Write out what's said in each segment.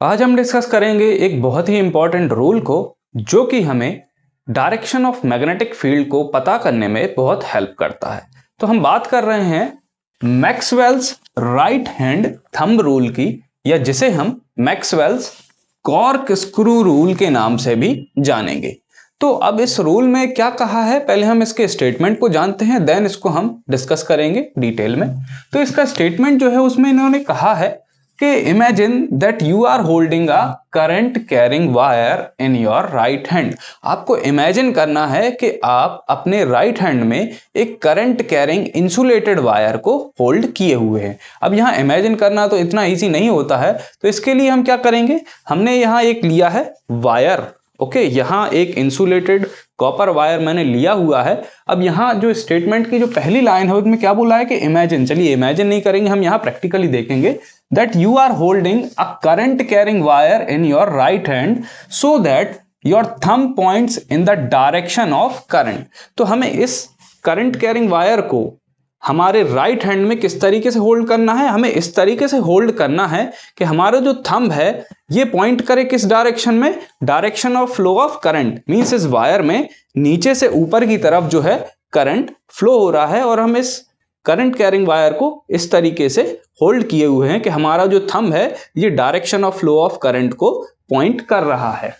आज हम डिस्कस करेंगे एक बहुत ही इंपॉर्टेंट रूल को जो कि हमें डायरेक्शन ऑफ मैग्नेटिक फील्ड को पता करने में बहुत हेल्प करता है। तो हम बात कर रहे हैं Maxwell's right hand thumb rule की, या जिसे हम मैक्सवेल्स कॉर्क स्क्रू रूल के नाम से भी जानेंगे। तो अब इस रूल में क्या कहा है, पहले हम इसके स्टेटमेंट को जानते हैं, देन इसको हम डिस्कस करेंगे डिटेल में। तो इसका स्टेटमेंट जो है उसमें इन्होंने कहा है कि imagine that you are holding a current carrying wire in your right hand. आपको इमेजिन करना है कि आप अपने राइट हैंड में एक करंट कैरिंग इंसुलेटेड वायर को होल्ड किए हुए हैं। अब यहाँ इमेजिन करना तो इतना इजी नहीं होता है, तो इसके लिए हम क्या करेंगे, हमने यहाँ एक लिया है वायर। ओके, यहाँ एक इंसुलेटेड कॉपर वायर मैंने लिया हुआ है। अब यहाँ जो स्टेटमेंट की जो पहली लाइन है उसमें क्या बोला है कि इमेजिन, चलिए इमेजिन नहीं करेंगे, हम यहाँ प्रैक्टिकली देखेंगे that you are holding a current carrying wire in your right hand so that your thumb points in the direction of current। तो हमें इस करंट कैरिंग वायर को हमारे राइट हैंड में किस तरीके से होल्ड करना है, हमें इस तरीके से होल्ड करना है कि हमारा जो थंब है ये पॉइंट करे किस डायरेक्शन में, direction of flow of current. Means इस वायर में नीचे से ऊपर की तरफ जो है करंट फ्लो हो रहा है और हम इस करंट कैरिंग वायर को इस तरीके से होल्ड किए हुए हैं कि हमारा जो थंब है ये direction of flow of current को पॉइंट कर रहा है।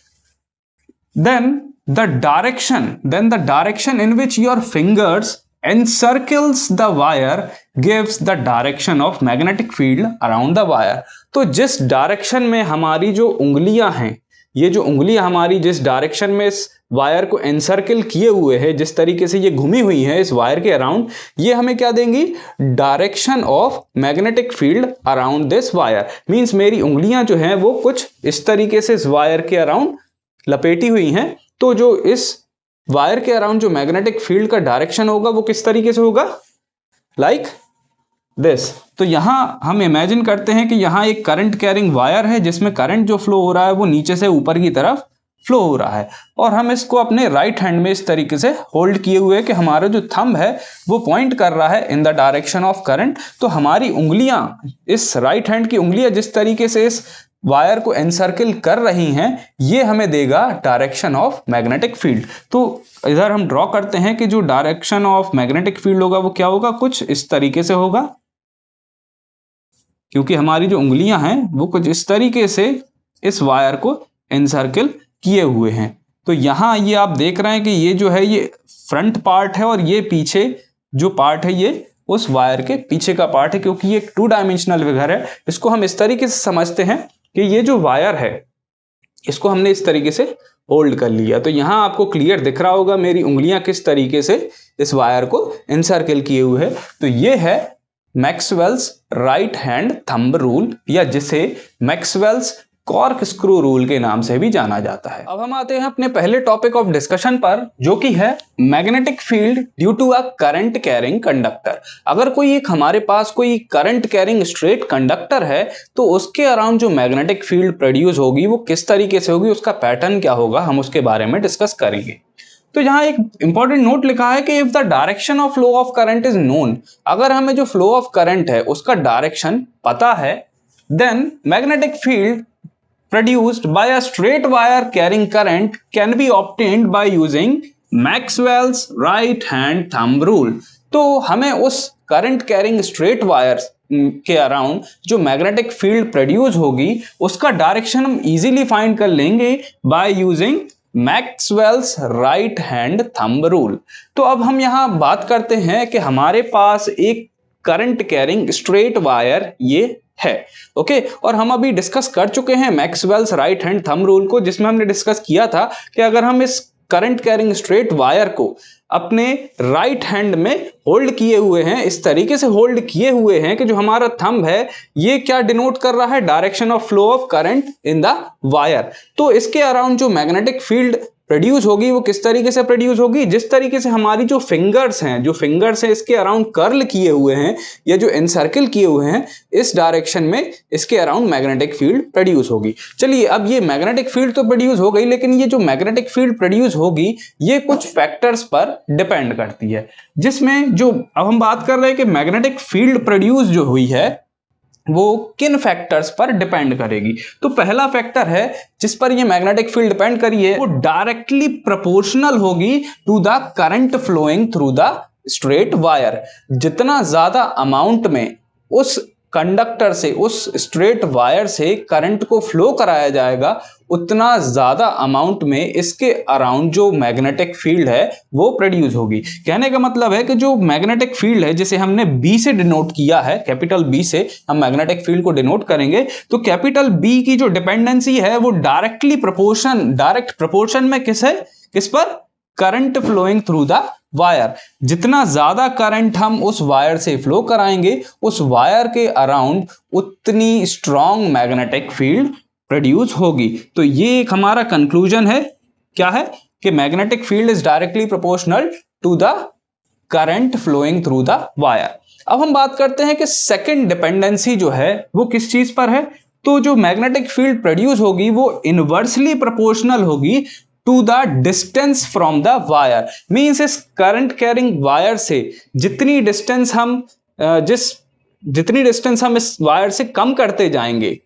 then the direction in which your fingers encircles the wire gives the direction of magnetic field around the wire। तो जिस डायरेक्शन में हमारी जो उंगलियां हैं, ये जो उंगलियां हमारी जिस डायरेक्शन में इस वायर को एनसर्किल किए हुए हैं, जिस तरीके से ये घूमी हुई है इस वायर के अराउंड, ये हमें क्या देंगी, direction of magnetic field around this wire. Means मेरी उंगलियां जो हैं वो कुछ इस तरीके से इस वायर के अराउंड लपेटी हुई हैं, तो जो इस वायर के अराउंड जो मैग्नेटिक फील्ड का डायरेक्शन होगा वो किस तरीके से होगा, लाइक दिस। तो यहां हम इमेजिन करते हैं कि यहां एक करंट कैरिंग वायर है जिसमें करंट जो फ्लो हो रहा है वो नीचे से ऊपर की तरफ फ्लो हो रहा है, और हम इसको अपने राइट हैंड में इस तरीके से होल्ड किए हुए हैं कि हमारा जो थंब है वो पॉइंट कर रहा है in the direction of current. तो हमारी उंगलियां, इस राइट हैंड की उंगलियां जिस तरीके से इस वायर को एनसर्किल कर रही हैं ये हमें देगा डायरेक्शन ऑफ मैग्नेटिक फील्ड। तो इधर हम ड्रॉ करते हैं कि जो डायरेक्शन ऑफ मैग्नेटिक फील्ड होगा वो क्या होगा, कुछ इस तरीके से होगा, क्योंकि हमारी जो उंगलियां हैं वो कुछ इस तरीके से इस वायर को एनसर्किल किए हुए हैं। तो यहां ये आप देख रहे हैं कि ये जो है ये फ्रंट पार्ट है और ये पीछे जो पार्ट है ये उस वायर के पीछे का पार्ट है, क्योंकि ये एक 2 डायमेंशनल फिगर है। इसको हम इस तरीके से समझते हैं कि ये जो वायर है इसको हमने इस तरीके से होल्ड कर लिया। तो यहां आपको क्लियर दिख रहा होगा मेरी उंगलियां किस तरीके से इस वायर को एनसर्किल किए हुए है। तो ये है Maxwell's right hand thumb rule, या जिसे मैक्सवेल्स कॉर्क स्क्रू रूल के नाम से भी जाना जाता है। अब हम आते हैं अपने पहले टॉपिक ऑफ डिस्कशन पर, जो कि है magnetic field due to a current carrying conductor. अगर कोई एक हमारे पास कोई करंट कैरिंग स्ट्रेट कंडक्टर है तो उसके अराउंड जो मैग्नेटिक फील्ड प्रोड्यूस होगी वो किस तरीके से होगी, उसका पैटर्न क्या होगा, हम उसके बारे में डिस्कस करेंगे। तो यहाँ एक इंपॉर्टेंट नोट लिखा है कि if the direction of flow of current is known, अगर हमें जो फ्लो ऑफ करंट है उसका डायरेक्शन पता है, then magnetic field produced by a straight wire carrying current can be obtained by using Maxwell's right hand thumb rule। तो हमें उस करंट कैरिंग स्ट्रेट वायर के अराउंड जो मैग्नेटिक फील्ड प्रोड्यूस होगी उसका डायरेक्शन हम इजीली फाइंड कर लेंगे by using Maxwell's right hand thumb rule. तो अब हम यहां बात करते हैं कि हमारे पास एक करंट कैरिंग स्ट्रेट वायर ये है, ओके। और हम अभी डिस्कस कर चुके हैं Maxwell's right hand thumb rule को, जिसमें हमने डिस्कस किया था कि अगर हम इस करंट कैरिंग स्ट्रेट वायर को अपने राइट हैंड में होल्ड किए हुए हैं, इस तरीके से होल्ड किए हुए हैं कि जो हमारा थंब है ये क्या डिनोट कर रहा है, direction of flow of current in the wire. तो इसके अराउंड जो मैग्नेटिक फील्ड प्रोड्यूस होगी वो किस तरीके से प्रोड्यूस होगी, जिस तरीके से हमारी जो फिंगर्स हैं इसके अराउंड कर्ल किए हुए हैं या जो एनसर्किल किए हुए हैं इस डायरेक्शन में, इसके अराउंड मैग्नेटिक फील्ड प्रोड्यूस होगी। चलिए, अब ये मैग्नेटिक फील्ड तो प्रोड्यूस हो गई, लेकिन ये जो मैग्नेटिक फील्ड प्रोड्यूस होगी ये कुछ फैक्टर्स पर डिपेंड करती है, जिसमें जो अब हम बात कर रहे हैं कि मैग्नेटिक फील्ड प्रोड्यूस जो हुई है वो किन फैक्टर्स पर डिपेंड करेगी। तो पहला फैक्टर है जिस पर ये मैग्नेटिक फील्ड डिपेंड करी है वो डायरेक्टली प्रोपोर्शनल होगी to the current flowing through the straight wire. जितना ज्यादा अमाउंट में उस कंडक्टर से, उस स्ट्रेट वायर से करंट को फ्लो कराया जाएगा, उतना ज्यादा अमाउंट में इसके अराउंड जो मैग्नेटिक फील्ड है वो प्रोड्यूस होगी। कहने का मतलब है कि जो मैग्नेटिक फील्ड है जिसे हमने बी से डिनोट किया है, कैपिटल बी से हम मैग्नेटिक फील्ड को डिनोट करेंगे, तो कैपिटल बी की जो डिपेंडेंसी है वो डायरेक्ट प्रोपोर्शन में किस है, किस पर, current flowing through the wire. जितना ज्यादा करंट हम उस वायर से फ्लो कराएंगे उस वायर के अराउंड उतनी स्ट्रॉन्ग मैग्नेटिक फील्ड प्रोड्यूस होगी। तो ये एक हमारा कंक्लूजन है, क्या है, कि magnetic field is directly proportional to the current flowing through the wire. अब हम बात करते हैं कि सेकंड डिपेंडेंसी जो है वो किस चीज पर है। तो जो मैग्नेटिक फील्ड प्रोड्यूस होगी वो इनवर्सली प्रोपोर्शनल होगी to the distance from the wire. Means इस करंट कैरिंग वायर से जितनी डिस्टेंस हम इस वायर से कम करते जाएंगे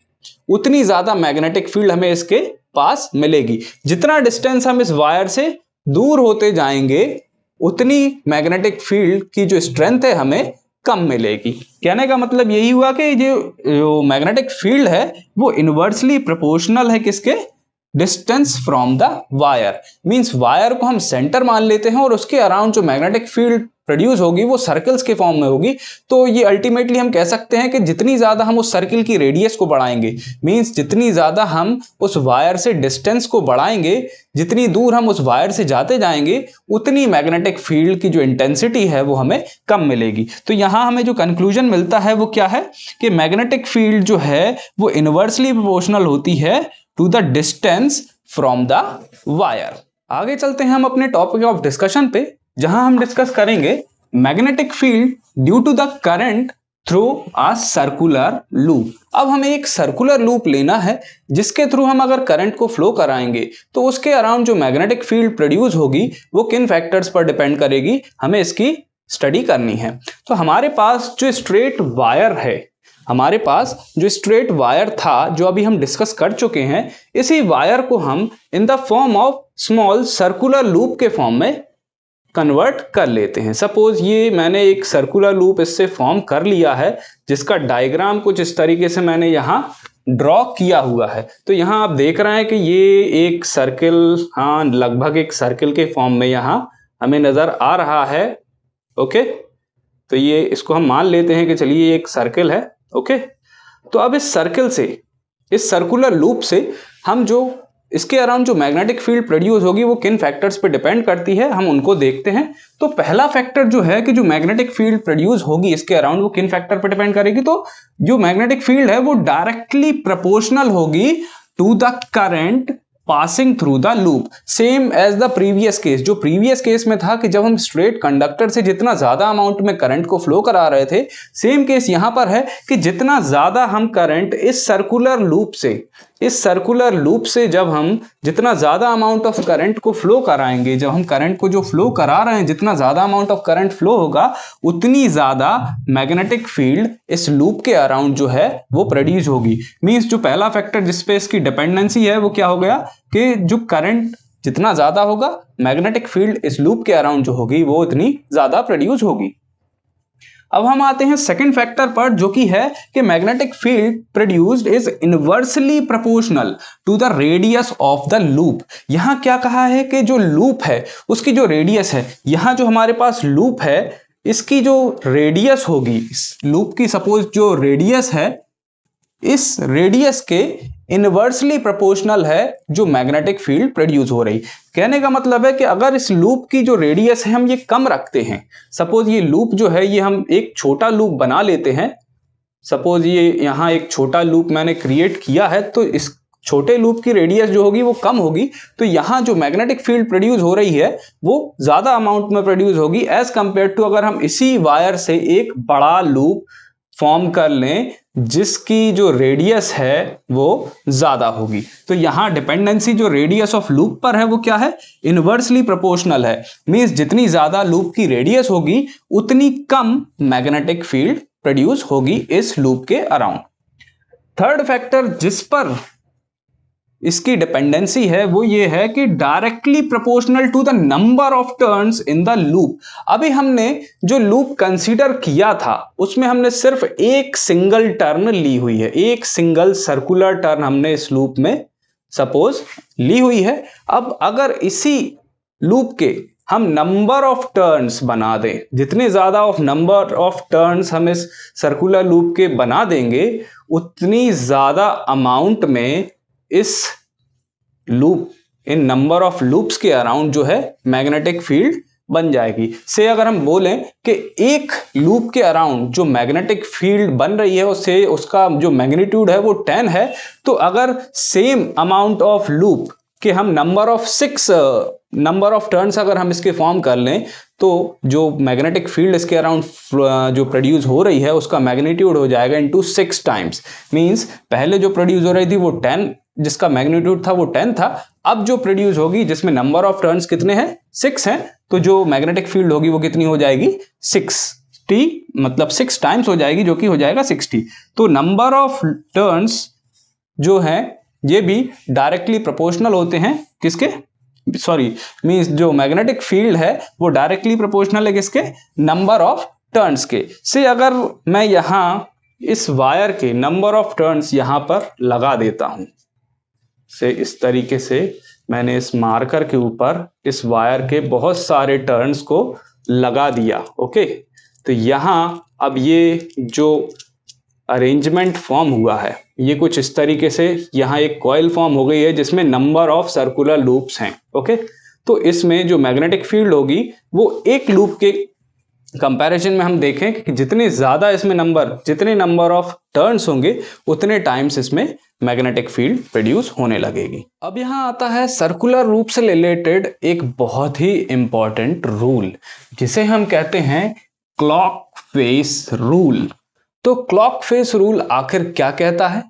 उतनी ज्यादा मैग्नेटिक फील्ड हमें इसके पास मिलेगी। जितना डिस्टेंस हम इस वायर से दूर होते जाएंगे उतनी मैग्नेटिक फील्ड की जो स्ट्रेंथ है हमें कम मिलेगी। कहने का मतलब यही हुआ कि जो मैग्नेटिक फील्ड है वो इनवर्सली प्रोपोर्शनल है किसके, distance from the wire. Means wire को हम सेंटर मान लेते हैं और उसके अराउंड जो मैग्नेटिक फील्ड प्रोड्यूस होगी वो सर्कल्स के फॉर्म में होगी। तो ये अल्टीमेटली हम कह सकते हैं कि जितनी ज्यादा हम उस सर्किल की रेडियस को बढ़ाएंगे, मींस जितनी ज्यादा हम उस वायर से डिस्टेंस को बढ़ाएंगे, जितनी दूर हम उस वायर से जाते जाएंगे उतनी मैग्नेटिक फील्ड की जो इंटेंसिटी है वो हमें कम मिलेगी। तो यहां हमें जो कंक्लूजन मिलता है वो क्या है कि मैग्नेटिक फील्ड जो है वो इनवर्सली प्रोपोर्शनल होती है to the distance from the wire. आगे चलते हैं हम अपने टॉपिक ऑफ डिस्कशन पे, जहां हम डिस्कस करेंगे magnetic field due to the current through a circular loop. अब हमें एक सर्कुलर लूप लेना है जिसके थ्रू हम अगर करंट को फ्लो कराएंगे तो उसके अराउंड जो मैग्नेटिक फील्ड प्रोड्यूस होगी वो किन फैक्टर्स पर डिपेंड करेगी, हमें इसकी स्टडी करनी है। तो हमारे पास जो स्ट्रेट वायर था जो अभी हम डिस्कस कर चुके हैं, इसी वायर को हम in the form of small circular loop के फॉर्म में कन्वर्ट कर लेते हैं। सपोज ये मैंने एक सर्कुलर लूप इससे फॉर्म कर लिया है जिसका डायग्राम कुछ इस तरीके से मैंने यहां ड्रॉ किया हुआ है। तो यहां आप देख रहे हैं कि ये एक सर्किल, हाँ लगभग एक सर्किल के फॉर्म में यहां हमें नजर आ रहा है। ओके, तो ये इसको हम मान लेते हैं कि चलिए ये एक सर्किल है। ओके, तो अब इस सर्किल से, इस सर्कुलर लूप से हम जो इसके अराउंड जो मैग्नेटिक फील्ड प्रोड्यूस होगी वो किन फैक्टर्स पे डिपेंड करती है, हम उनको देखते हैं। तो पहला फैक्टर जो है कि जो मैग्नेटिक फील्ड प्रोड्यूस होगी इसके अराउंड वो किन फैक्टर पे डिपेंड करेगी, तो जो मैग्नेटिक फील्ड है वो डायरेक्टली प्रोपोर्शनल होगी to the current passing through the loop. Same as the previous case, जो प्रीवियस केस में था कि जब हम स्ट्रेट कंडक्टर से जितना ज्यादा अमाउंट में करंट को फ्लो करा रहे थे, सेम केस यहां पर है कि जितना ज्यादा हम करंट इस सर्कुलर लूप से जब हम जितना ज्यादा अमाउंट ऑफ करंट को फ्लो कराएंगे, जब हम करंट को जो फ्लो करा रहे हैं जितना ज्यादा अमाउंट ऑफ करंट फ्लो होगा उतनी ज्यादा मैग्नेटिक फील्ड इस लूप के अराउंड जो है वो प्रोड्यूस होगी। मींस जो पहला फैक्टर जिसपे इसकी डिपेंडेंसी है वो क्या हो गया कि जो करंट जितना ज्यादा होगा मैग्नेटिक फील्ड इस लूप के अराउंड जो होगी वो उतनी ज्यादा प्रोड्यूस होगी। अब हम आते हैं सेकंड फैक्टर पर जो कि है कि magnetic field produced is inversely proportional to the radius of the loop. यहां क्या कहा है कि जो लूप है उसकी जो रेडियस है, यहां जो हमारे पास लूप है इसकी जो रेडियस होगी, इस लूप की सपोज जो रेडियस है, इस रेडियस के इनवर्सली प्रोपोर्शनल है जो मैग्नेटिक फील्ड प्रोड्यूस हो रही। कहने का मतलब है कि अगर इस लूप की जो रेडियस है हम ये कम रखते हैं, सपोज ये लूप जो है ये हम एक छोटा लूप बना लेते हैं, सपोज ये यहां एक छोटा लूप मैंने क्रिएट किया है, तो इस छोटे लूप की रेडियस जो होगी वो कम होगी, तो यहां जो मैग्नेटिक फील्ड प्रोड्यूस हो रही है वो ज्यादा अमाउंट में प्रोड्यूस होगी एज कंपेयर टू अगर हम इसी वायर से एक बड़ा लूप फॉर्म कर लें जिसकी जो रेडियस है वो ज्यादा होगी। तो यहां डिपेंडेंसी जो रेडियस ऑफ लूप पर है वो क्या है, इनवर्सली प्रोपोर्शनल है। मींस जितनी ज्यादा लूप की रेडियस होगी उतनी कम मैग्नेटिक फील्ड प्रोड्यूस होगी इस लूप के अराउंड। थर्ड फैक्टर जिस पर इसकी डिपेंडेंसी है वो ये है कि directly proportional to the number of turns in the loop. अभी हमने जो लूप कंसीडर किया था उसमें हमने सिर्फ एक सिंगल टर्न ली हुई है, एक सिंगल सर्कुलर टर्न हमने इस लूप में सपोज ली हुई है। अब अगर इसी लूप के हम नंबर ऑफ टर्न्स बना दें, जितने ज्यादा ऑफ नंबर ऑफ टर्न्स हम इस सर्कुलर लूप के बना देंगे उतनी ज्यादा अमाउंट में इस loop, in number of loops के अराउंड जो है मैग्नेटिक फील्ड बन जाएगी। से अगर हम बोलें कि एक लूप के अराउंड जो मैग्नेटिक फील्ड बन रही है उससे उसका जो मैग्नीट्यूड है वो 10 है, तो अगर सेम अमाउंट ऑफ लूप कि हम नंबर ऑफ टर्न्स अगर हम इसके फॉर्म कर लें तो जो मैग्नेटिक फील्ड इसके अराउंड जो प्रोड्यूस हो रही है उसका मैग्नीट्यूड हो जाएगा इनटू 6 टाइम्स। मींस पहले जो प्रोड्यूस हो रही थी वो 10, जिसका मैग्नीट्यूड था वो 10 था, अब जो प्रोड्यूस होगी जिसमें नंबर ऑफ टर्न्स कितने हैं 6 हैं, तो जो मैग्नेटिक फील्ड होगी वो कितनी हो जाएगी 60, मतलब 6 टाइम्स हो जाएगी जो कि हो जाएगा 60। तो नंबर ऑफ टर्न्स जो है ये भी डायरेक्टली प्रोपोर्शनल होते हैं किसके, मींस जो मैग्नेटिक फील्ड है वो डायरेक्टली प्रोपोर्शनल है किसके, नंबर ऑफ टर्न्स के। से अगर मैं यहां इस वायर के नंबर ऑफ टर्न्स यहां पर लगा देता हूं, से इस तरीके से मैंने इस मार्कर के ऊपर इस वायर के बहुत सारे टर्न्स को लगा दिया, ओके। तो यहां अब ये जो अरेंजमेंट फॉर्म हुआ है ये कुछ इस तरीके से, यहां एक कॉइल फॉर्म हो गई है जिसमें नंबर ऑफ सर्कुलर लूप्स हैं, ओके। तो इसमें जो मैग्नेटिक फील्ड होगी वो एक लूप के कंपैरिजन में हम देखें कि जितने नंबर ऑफ टर्न्स होंगे उतने टाइम्स इसमें मैग्नेटिक फील्ड प्रोड्यूस होने लगेगी। अब यहां आता है सर्कुलर लूप से रिलेटेड एक बहुत ही इंपॉर्टेंट रूल जिसे हम कहते हैं क्लॉक फेस रूल। तो क्लॉक फेस रूल आखिर क्या कहता है?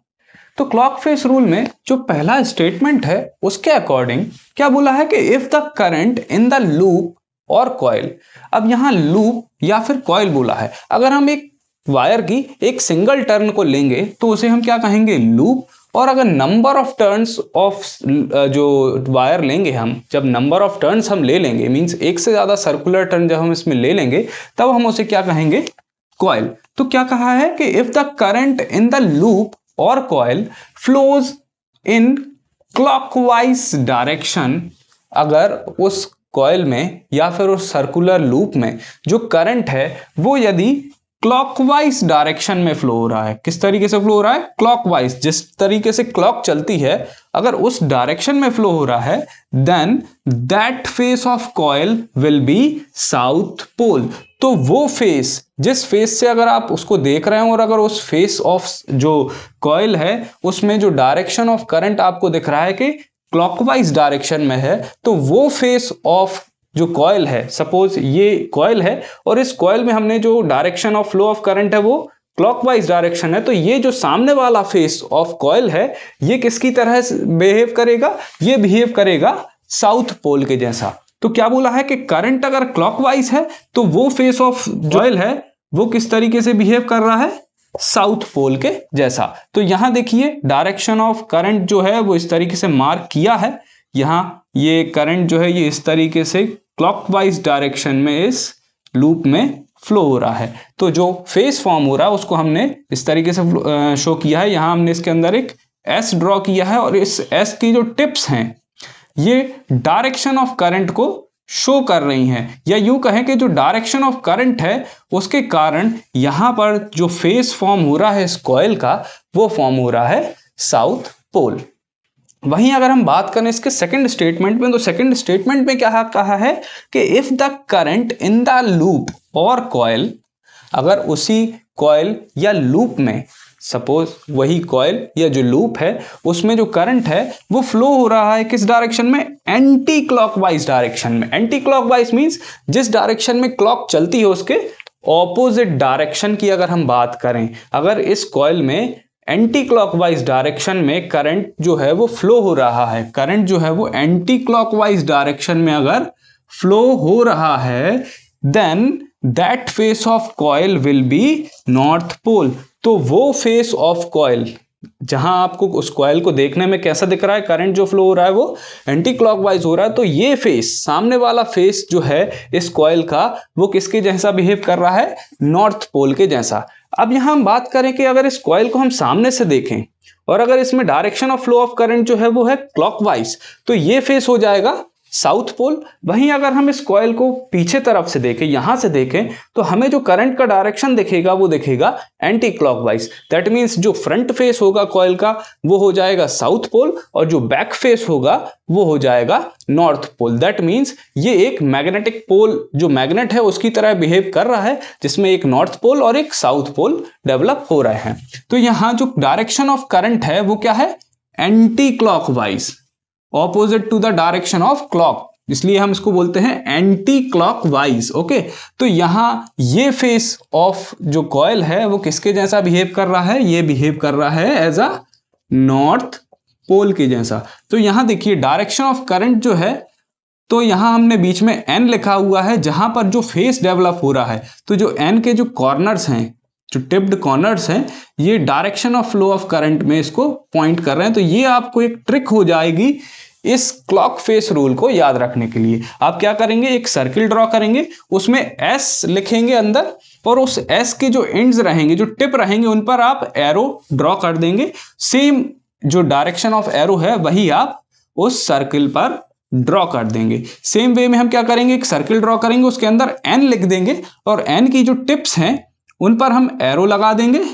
तो क्लॉक फेस रूल में जो पहला स्टेटमेंट है उसके अकॉर्डिंग क्या बोला है कि if the current in the loop और कॉइल, अब यहां लूप या फिर कॉइल बोला है, अगर हम एक वायर की एक सिंगल टर्न को लेंगे तो उसे हम क्या कहेंगे लूप, और अगर नंबर ऑफ टर्न्स ऑफ जो वायर लेंगे हम, जब नंबर ऑफ टर्न्स हम ले लेंगे मींस एक से ज्यादा सर्कुलर टर्न जब हम इसमें ले लेंगे तब हम उसे क्या कहेंगे कॉइल। तो क्या कहा है कि if the current in the loop और coil flows in clockwise direction, अगर उस कॉइल में या फिर उस सर्कुलर लूप में जो करंट है वो यदि क्लॉकवाइज डायरेक्शन में फ्लो हो रहा है, किस तरीके से फ्लो हो रहा है क्लॉकवाइज, जिस तरीके से क्लॉक चलती है अगर उस डायरेक्शन में फ्लो हो रहा है, then that face of coil will be south pole. तो वो फेस, जिस फेस से अगर आप उसको देख रहे हो और अगर उस फेस ऑफ जो कॉइल है उसमें जो डायरेक्शन ऑफ करंट आपको दिख रहा है कि क्लॉकवाइज डायरेक्शन में है, तो वो फेस ऑफ जो कॉइल है, सपोज ये कॉइल है और इस कॉइल में हमने जो direction of flow of current है वो क्लॉकवाइज डायरेक्शन है, तो ये जो सामने वाला फेस ऑफ कॉइल है ये किसकी तरह बिहेव करेगा, ये बिहेव करेगा साउथ पोल के जैसा। तो क्या बोला है कि करंट अगर क्लॉकवाइज है तो वो फेस ऑफ कॉइल है वो किस तरीके से बिहेव कर रहा है साउथ पोल के जैसा। तो यहां देखिए डायरेक्शन ऑफ करंट जो है वो इस तरीके से मार्क किया है, यहां ये करंट जो है ये इस तरीके से क्लॉकवाइज डायरेक्शन में इस लूप में फ्लो हो रहा है। तो जो फेस फॉर्म हो रहा है उसको हमने इस तरीके से शो किया है, यहां हमने इसके अंदर एक एस ड्रॉ किया है और इस एस की जो टिप्स हैं ये डायरेक्शन ऑफ करंट को शो कर रही हैं, या यूं कहें कि जो डायरेक्शन ऑफ करंट है उसके कारण यहां पर जो फेस फॉर्म हो रहा है इस कॉइल का वो फॉर्म हो रहा है साउथ पोल। वहीं अगर हम बात करें इसके सेकंड स्टेटमेंट में, तो सेकंड स्टेटमेंट में क्या कहा है कि if the current in the loop और कॉइल, अगर उसी कॉइल या लूप में, सपोज वही कॉइल या जो लूप है उसमें जो करंट है वो फ्लो हो रहा है किस डायरेक्शन में, एंटी क्लॉकवाइज डायरेक्शन में। एंटी क्लॉकवाइज मींस जिस डायरेक्शन में क्लॉक चलती है उसके ऑपोजिट डायरेक्शन की अगर हम बात करें, अगर इस कॉइल में एंटी क्लॉकवाइज डायरेक्शन में करंट जो है वो फ्लो हो रहा है, करंट जो है वो एंटी क्लॉकवाइज डायरेक्शन में अगर फ्लो हो रहा है, then that face of coil will be north pole. तो वो फेस ऑफ कॉइल जहां आपको उस कॉइल को देखने में कैसा दिख रहा है, करंट जो फ्लो हो रहा है वो एंटी क्लॉकवाइज हो रहा है, तो ये फेस, सामने वाला फेस जो है इस कॉइल का, वो किसके जैसा बिहेव कर रहा है, नॉर्थ पोल के जैसा। अब यहां हम बात करें कि अगर इस कॉइल को हम सामने से देखें और अगर इसमें direction of flow of current जो है वो है क्लॉकवाइज, तो ये फेस हो जाएगा साउथ पोल। वहीं अगर हम इस कॉइल को पीछे तरफ से देखें, यहां से देखें, तो हमें जो करंट का डायरेक्शन दिखेगा वो दिखेगा एंटी क्लॉकवाइज। दैट मींस जो फ्रंट फेस होगा कॉइल का वो हो जाएगा साउथ पोल और जो बैक फेस होगा वो हो जाएगा नॉर्थ पोल। दैट मींस ये एक मैग्नेटिक पोल, जो मैग्नेट है उसकी तरह बिहेव कर रहा है, जिसमें एक नॉर्थ पोल और एक साउथ पोल डेवलप हो रहे हैं। तो यहां जो डायरेक्शन ऑफ करंट है वो क्या है, anticlockwise, opposite to the direction of clock, इसलिए हम इसको बोलते हैं एंटी क्लॉकवाइज। ओके, तो यहां ये फेस ऑफ जो कॉइल है वो किसके जैसा बिहेव कर रहा है, ये बिहेव कर रहा है एज अ नॉर्थ पोल के जैसा। तो यहां देखिए डायरेक्शन ऑफ करंट जो है, तो यहां हमने बीच में एन लिखा हुआ है, जहां पर जो फेस डेवलप हो रहा है, तो जो एन के जो कॉर्नर्स हैं, जो टिप्ड कॉर्नर्स हैं, ये direction of flow of current में इसको पॉइंट कर रहे हैं। तो ये आपको एक ट्रिक हो जाएगी इस क्लॉक फेस रूल को याद रखने के लिए। आप क्या करेंगे, एक सर्किल ड्रॉ करेंगे, उसमें एस लिखेंगे अंदर, और उस एस के जो एंड्स रहेंगे, जो टिप रहेंगे, उन पर आप एरो ड्रॉ कर देंगे। सेम जो डायरेक्शन ऑफ एरो है वही आप उस सर्किल पर ड्रॉ कर देंगे। सेम वे में हम क्या करेंगे, एक सर्किल ड्रॉ करेंगे, उसके अंदर एन लिख देंगे और एन की जो टिप्स हैं उन पर हम एरो लगा देंगे,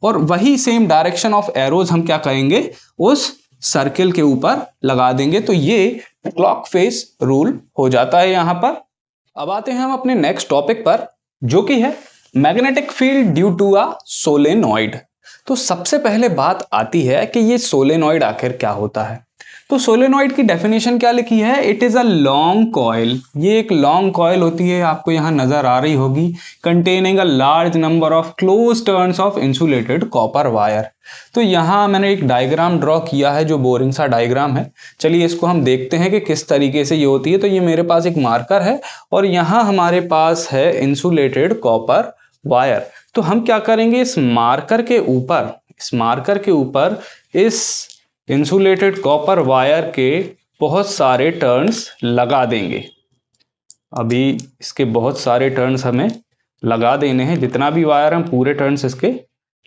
और वही सेम डायरेक्शन ऑफ एरोज हम क्या करेंगे, उस सर्किल के ऊपर लगा देंगे। तो ये क्लॉक फेस रूल हो जाता है यहां पर। अब आते हैं हम अपने नेक्स्ट टॉपिक पर, जो कि है magnetic field due to a solenoid. तो सबसे पहले बात आती है कि ये सोलेनॉइड आखिर क्या होता है। तो सोलेनॉइड की डेफिनेशन क्या लिखी है, it is a long coil, ये एक लॉन्ग कॉइल होती है, आपको यहां नजर आ रही होगी, containing a large number of close turns of insulated copper wire. तो यहां मैंने एक डायग्राम ड्रॉ किया है जो बोरिंग सा डायग्राम है। चलिए इसको हम देखते हैं कि किस तरीके से ये होती है। तो ये मेरे पास एक मार्कर है और यहां हमारे पास है इंसुलेटेड कॉपर वायर। तो हम क्या करेंगे, इस मार्कर के ऊपर इस इंसुलेटेड कॉपर वायर के बहुत सारे टर्न्स लगा देंगे। अभी इसके बहुत सारे टर्न्स हमें लगा देने हैं, जितना भी वायर हम पूरे टर्न्स इसके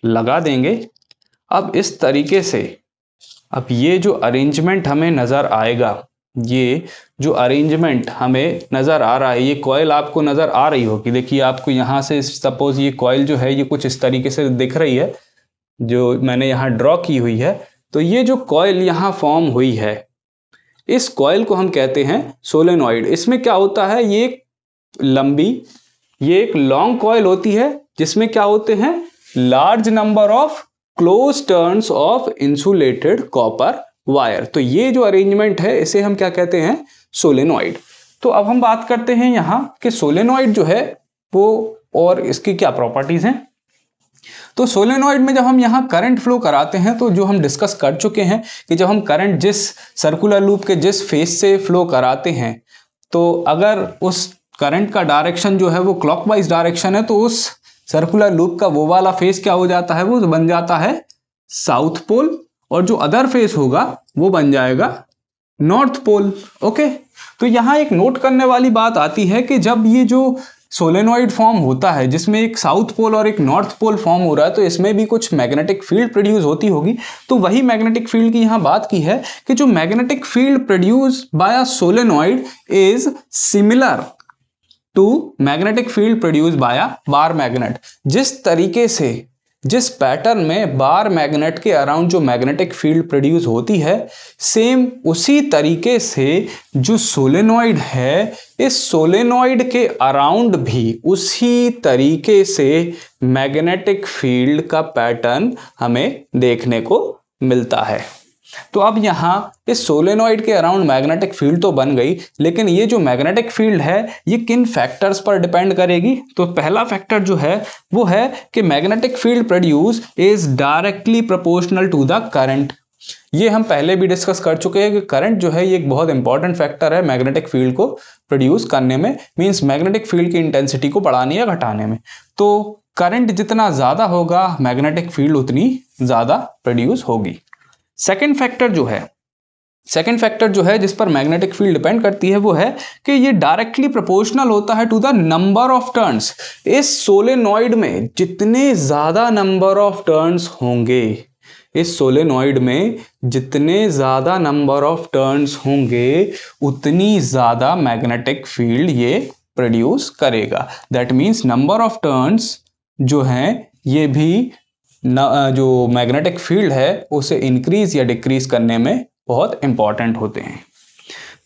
लगा देंगे। अब इस तरीके से, अब ये जो अरेंजमेंट हमें नज़र आएगा, ये जो अरेंजमेंट हमें नज़र आ रहा है, ये कॉइल आपको नज़र आ रही होगी। देखिए आपको यहाँ से सपोज ये कॉइल जो है ये कुछ इस तरीके से दिख रही है, जो मैंने यहाँ ड्रॉ की हुई है। तो ये जो कॉइल यहाँ फॉर्म हुई है, इस कॉइल को हम कहते हैं सोलेनॉइड। इसमें क्या होता है, ये एक लॉन्ग कॉइल होती है, जिसमें क्या होते हैं, large number of close turns of insulated copper wire. तो ये जो अरेंजमेंट है इसे हम क्या कहते हैं, सोलेनॉइड। तो अब हम बात करते हैं यहाँ कि सोलेनॉइड जो है वो और इसकी क्या प्रॉपर्टीज हैं। तो सोलेनॉइड में जब हम यहाँ करंट फ्लो कराते हैं, तो जो हम डिस्कस कर चुके हैं कि जब हम करंट जिस सर्कुलर लूप के जिस फेस से फ्लो कराते हैं, तो अगर उस करंट का डायरेक्शन जो है वो क्लॉकवाइज डायरेक्शन है, तो उस सर्कुलर लूप का वो वाला फेस क्या हो जाता है, वो बन जाता है साउथ पोल, और जो अदर फेस होगा वो बन जाएगा नॉर्थ पोल। ओके, तो यहाँ एक नोट करने वाली बात आती है कि जब ये जो सोलेनॉइड फॉर्म होता है, जिसमें एक साउथ पोल और एक नॉर्थ पोल फॉर्म हो रहा है, तो इसमें भी कुछ मैग्नेटिक फील्ड प्रोड्यूस होती होगी। तो वही मैग्नेटिक फील्ड की यहाँ बात की है कि जो magnetic field produce by a solenoid is similar to magnetic field produce by a bar magnet. जिस पैटर्न में बार मैग्नेट के अराउंड जो मैग्नेटिक फील्ड प्रोड्यूस होती है, सेम उसी तरीके से जो सोलेनॉइड है, इस सोलेनॉइड के अराउंड भी उसी तरीके से मैग्नेटिक फील्ड का पैटर्न हमें देखने को मिलता है। तो अब यहाँ इस सोलेनॉइड के अराउंड मैग्नेटिक फील्ड तो बन गई, लेकिन ये जो मैग्नेटिक फील्ड है ये किन फैक्टर्स पर डिपेंड करेगी। तो पहला फैक्टर जो है वो है कि magnetic field produce is directly proportional to the current. ये हम पहले भी डिस्कस कर चुके हैं कि करंट जो है ये एक बहुत इंपॉर्टेंट फैक्टर है मैग्नेटिक फील्ड को प्रोड्यूस करने में, मींस मैग्नेटिक फील्ड की इंटेंसिटी को बढ़ाने या घटाने में। तो करंट जितना ज़्यादा होगा मैग्नेटिक फील्ड उतनी ज़्यादा प्रोड्यूस होगी। सेकेंड फैक्टर जो है जिस पर मैग्नेटिक फील्ड डिपेंड करती है वो है कि ये डायरेक्टली प्रोपोर्शनल होता है to the number of turns. इस सोलेनॉइड में जितने ज़्यादा नंबर ऑफ टर्न्स होंगे, इस सोलेनॉइड में जितने ज़्यादा नंबर ऑफ टर्न्स होंगे उतनी ज़्यादा मैग्नेटिक फील्ड ये प्रोड्यूस करेगा। That means number of turns जो हैं ये भी जो मैग्नेटिक फील्ड है उसे इंक्रीज या डिक्रीज करने में बहुत इंपॉर्टेंट होते हैं।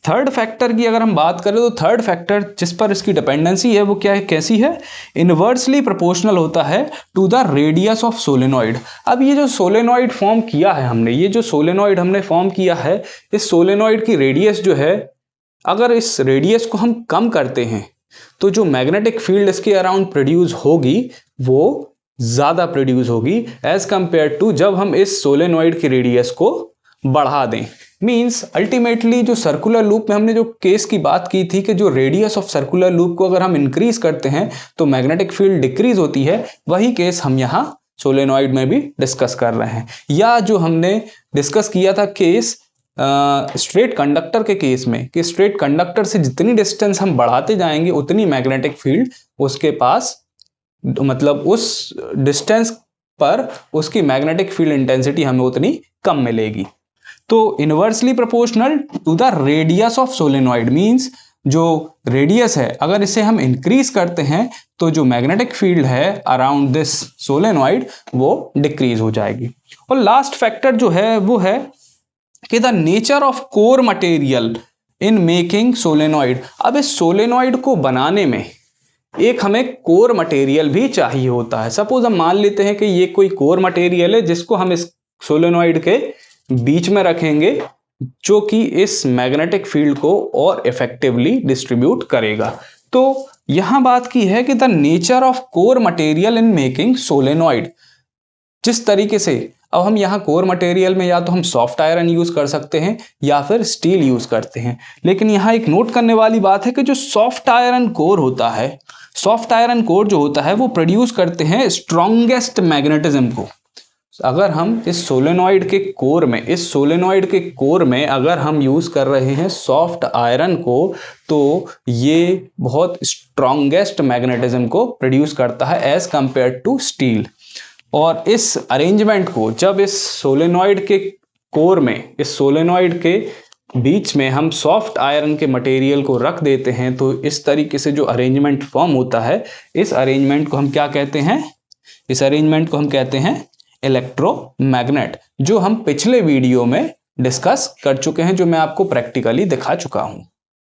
थर्ड फैक्टर की अगर हम बात करें तो थर्ड फैक्टर जिस पर इसकी डिपेंडेंसी है वो क्या है, कैसी है, इनवर्सली प्रोपोर्शनल होता है to the radius of solenoid. अब ये जो सोलेनॉइड फॉर्म किया है हमने, ये जो सोलेनॉइड हमने फॉर्म किया है, इस सोलेनॉइड की रेडियस जो है, अगर इस रेडियस को हम कम करते हैं तो जो मैग्नेटिक फील्ड इसके अराउंड प्रोड्यूस होगी वो ज़्यादा प्रोड्यूस होगी एज कंपेयर टू जब हम इस सोलेनॉइड की रेडियस को बढ़ा दें। मीन्स अल्टीमेटली जो सर्कुलर लूप में हमने जो केस की बात की थी कि जो रेडियस ऑफ सर्कुलर लूप को अगर हम इंक्रीज करते हैं तो मैग्नेटिक फील्ड डिक्रीज होती है, वही केस हम यहाँ सोलेनॉइड में भी डिस्कस कर रहे हैं। या जो हमने डिस्कस किया था केस स्ट्रेट कंडक्टर के केस में कि स्ट्रेट कंडक्टर से जितनी डिस्टेंस हम बढ़ाते जाएंगे उतनी मैग्नेटिक फील्ड उसके पास, मतलब उस डिस्टेंस पर उसकी मैग्नेटिक फील्ड इंटेंसिटी हमें उतनी कम मिलेगी। तो inversely proportional to the radius of solenoid means जो रेडियस है अगर इसे हम इंक्रीज करते हैं तो जो मैग्नेटिक फील्ड है अराउंड दिस सोलेनॉइड वो डिक्रीज हो जाएगी। और लास्ट फैक्टर जो है वो है कि the nature of core material in making solenoid. अब इस सोलेनॉइड को बनाने में एक हमें कोर मटेरियल भी चाहिए होता है। सपोज हम मान लेते हैं कि ये कोई कोर मटेरियल है जिसको हम इस सोलेनॉइड के बीच में रखेंगे जो कि इस मैग्नेटिक फील्ड को और इफेक्टिवली डिस्ट्रीब्यूट करेगा। तो यहां बात की है कि the nature of core material in making solenoid. जिस तरीके से अब हम यहाँ कोर मटेरियल में या तो हम सॉफ्ट आयरन यूज कर सकते हैं या फिर स्टील यूज करते हैं, लेकिन यहाँ एक नोट करने वाली बात है कि जो सॉफ्ट आयरन कोर होता है, सॉफ्ट आयरन कोर जो होता है वो प्रोड्यूस करते हैं स्ट्रॉन्गेस्ट मैग्नेटिज्म को। अगर हम इस सोलेनॉइड के कोर में अगर हम यूज कर रहे हैं सॉफ्ट आयरन को तो ये बहुत स्ट्रॉन्गेस्ट मैग्नेटिज्म को प्रोड्यूस करता है एज कंपेयर टू स्टील। और इस अरेंजमेंट को जब इस सोलेनॉइड के कोर में, इस सोलेनॉइड के बीच में हम सॉफ्ट आयरन के मटेरियल को रख देते हैं तो इस तरीके से जो अरेंजमेंट फॉर्म होता है, इस अरेंजमेंट को हम क्या कहते हैं, इस अरेंजमेंट को हम कहते हैं इलेक्ट्रोमैग्नेट, जो हम पिछले वीडियो में डिस्कस कर चुके हैं, जो मैं आपको प्रैक्टिकली दिखा चुका हूं।